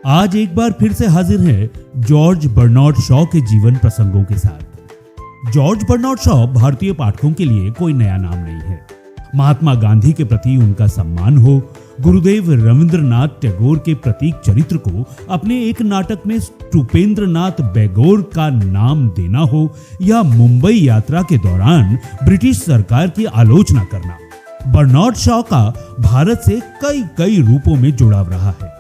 आज एक बार फिर से हाजिर है जॉर्ज बर्नार्ड शॉ के जीवन प्रसंगों के साथ। जॉर्ज बर्नार्ड शॉ भारतीय पाठकों के लिए कोई नया नाम नहीं है। महात्मा गांधी के प्रति उनका सम्मान हो, गुरुदेव रविंद्रनाथ टैगोर के प्रतीक चरित्र को अपने एक नाटक में स्टूपेंद्रनाथ टैगोर का नाम देना हो, या मुंबई यात्रा के दौरान ब्रिटिश सरकार की आलोचना करना, बर्नार्ड शॉ का भारत से कई रूपों में जुड़ाव रहा है।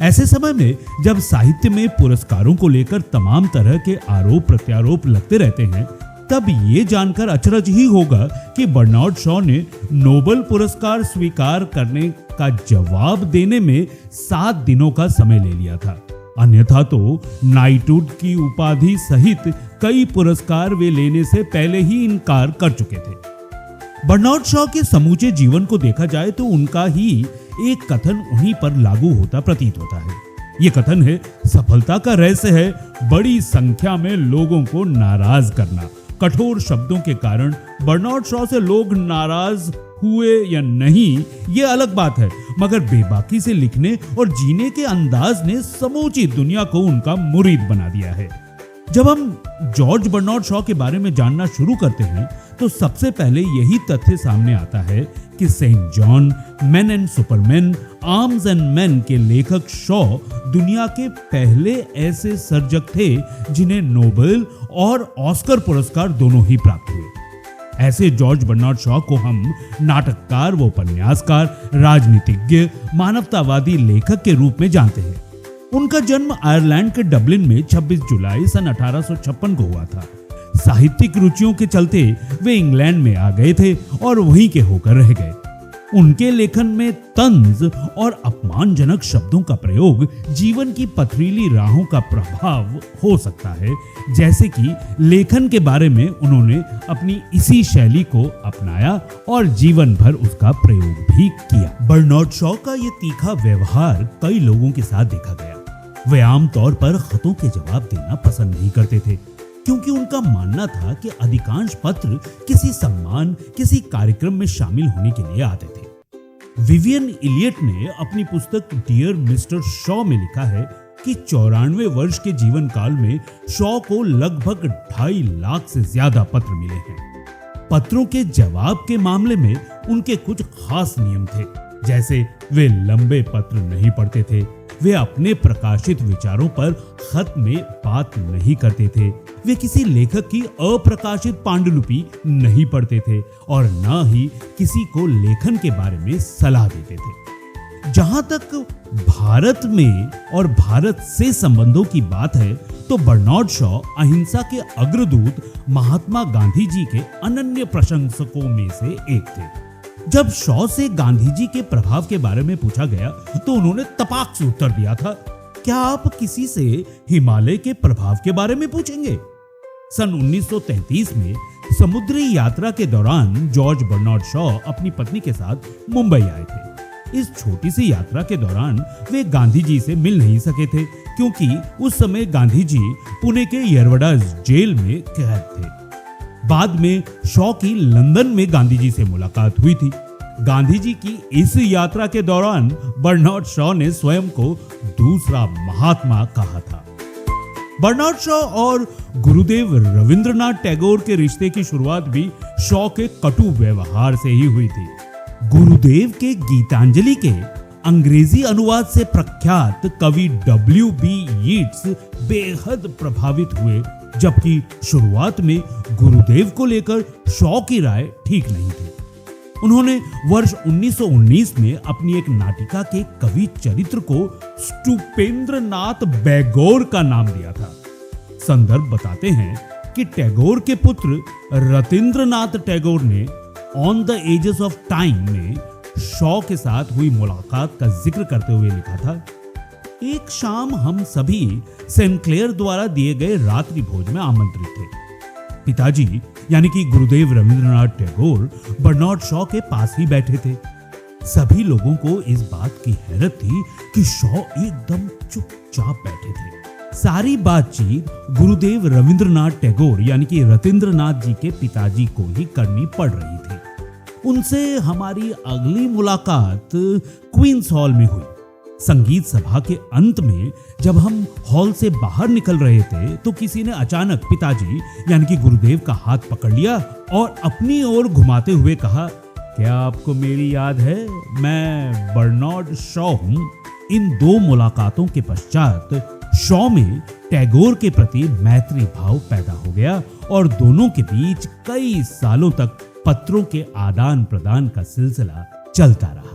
ऐसे समय में जब साहित्य में पुरस्कारों को लेकर तमाम तरह के आरोप प्रत्यारोप लगते रहते हैं, तब ये जानकर अचरज ही होगा कि बर्नार्ड शॉ ने नोबेल पुरस्कार स्वीकार करने का जवाब देने में 7 दिनों का समय ले लिया था। अन्यथा तो नाइटहुड की उपाधि सहित कई पुरस्कार वे लेने से पहले ही इनकार कर चुके थे। बर्नार्ड शॉ के समूचे जीवन को देखा जाए तो उनका ही एक कथन उन्हीं पर लागू होता प्रतीत होता है। ये कथन है, सफलता का रहस्य है बड़ी संख्या में लोगों को नाराज करना। कठोर शब्दों के कारण बर्नार्ड शॉ से लोग नाराज हुए या नहीं, ये अलग बात है, मगर बेबाकी से लिखने और जीने के अंदाज ने समूची दुनिया को उनका मुरीद बना दिया है। जब हम जॉर्ज बर्नार्ड शॉ के बारे में जानना शुरू करते हैं तो सबसे पहले यही तथ्य सामने आता है कि Saint John, man and Superman, arms and man के लेखक शॉ दुनिया के पहले ऐसे सर्जक थे जिन्हें नोबेल और ऑस्कर पुरस्कार दोनों ही प्राप्त हुए। ऐसे जॉर्ज बर्नार्ड शॉ को हम नाटककार व उपन्यासकार, राजनीतिज्ञ, मानवतावादी लेखक के रूप में जानते हैं। उनका जन्म आयरलैंड के डबलिन में 26 जुलाई सन 1856 को हुआ था। साहित्यिक रुचियों के चलते वे इंग्लैंड में आ गए थे और वहीं के होकर रह गए। उनके लेखन में तंज और अपमानजनक शब्दों का प्रयोग जीवन की पथरीली राहों का प्रभाव हो सकता है, जैसे कि लेखन के बारे में उन्होंने अपनी इसी शैली को अपनाया और जीवन भर उसका प्रयोग भी किया। बर्नार्ड शॉ का ये तीखा व्यवहार कई लोगों के साथ देखा गया। वे आमतौर पर खतों के जवाब देना पसंद नहीं करते थे, क्योंकि उनका मानना था कि अधिकांश पत्र किसी सम्मान, किसी कार्यक्रम में शामिल होने के लिए आते थे। विवियन इलियट ने अपनी पुस्तक डियर मिस्टर शॉ में लिखा है कि 94 वर्ष के जीवन काल में शॉ को लगभग 2.5 लाख से ज्यादा पत्र मिले हैं। पत्रों के जवाब के मामले में उनके कुछ खास नियम थे, जैसे वे लंबे पत्र नहीं पढ़ते थे, वे अपने प्रकाशित विचारों पर खत में बात नहीं करते थे, वे किसी लेखक की अप्रकाशित पांडुलिपि नहीं पढ़ते थे और न ही किसी को लेखन के बारे में सलाह देते थे। जहां तक भारत में और भारत से संबंधों की बात है तो बर्नार्ड शॉ अहिंसा के अग्रदूत महात्मा गांधी जी के अनन्य प्रशंसकों में से एक थे। जब शॉ से गांधी जी के प्रभाव के बारे में पूछा गया तो उन्होंने तपाक से उत्तर दिया था, क्या आप किसी से हिमालय के प्रभाव के बारे में पूछेंगे? सन 1933 में समुद्री यात्रा के दौरान जॉर्ज बर्नार्ड शॉ अपनी पत्नी के साथ मुंबई आए थे। इस छोटी सी यात्रा के दौरान वे गांधी जी से मिल नहीं सके थे, क्योंकि उस समय गांधी जी पुणे के येरवडा जेल में कैद थे। बाद में शॉ की लंदन में गांधी जी से मुलाकात हुई थी। गांधी जी की इस यात्रा के दौरान बर्नार्ड शॉ ने स्वयं को दूसरा महात्मा कहा था। बर्नार्ड शॉ और गुरुदेव रविंद्रनाथ टैगोर के रिश्ते की शुरुआत भी शॉ के कटु व्यवहार से ही हुई थी। गुरुदेव के गीतांजलि के अंग्रेजी अनुवाद से प्रख्यात कवि W.B. यीट्स बेहद प्रभावित हुए, जबकि शुरुआत में गुरुदेव को लेकर शॉ की राय ठीक नहीं थी। उन्होंने वर्ष 1919 में अपनी एक नाटिका के कवि चरित्र को स्टूपेंद्रनाथ टैगोर का नाम दिया था। संदर्भ बताते हैं कि टैगोर के पुत्र रतिंद्रनाथ टैगोर ने on the ages of time में शॉ के साथ हुई मुलाकात का जिक्र करते हुए लिखा था, एक शाम हम सभी सेंट क्लेयर द्वारा दिए गए रात्रि भोज में आमंत्रित थे। पिताजी यानी कि गुरुदेव रविंद्रनाथ टैगोर बर्नार्ड शॉ के पास ही बैठे थे। सभी लोगों को इस बात की हैरत थी कि शॉ एकदम चुपचाप बैठे थे। सारी बातचीत गुरुदेव रविंद्रनाथ टैगोर यानी कि रतिंद्रनाथ जी के पिताजी को ही करनी पड़ रही थी। उनसे हमारी अगली मुलाकात क्वींस हॉल में हुई। संगीत सभा के अंत में जब हम हॉल से बाहर निकल रहे थे तो किसी ने अचानक पिताजी यानी कि गुरुदेव का हाथ पकड़ लिया और अपनी ओर घुमाते हुए कहा, क्या आपको मेरी याद है? मैं बर्नार्ड शॉ हूं। इन दो मुलाकातों के पश्चात शॉ में टैगोर के प्रति मैत्री भाव पैदा हो गया और दोनों के बीच कई सालों तक पत्रों के आदान प्रदान का सिलसिला चलता रहा।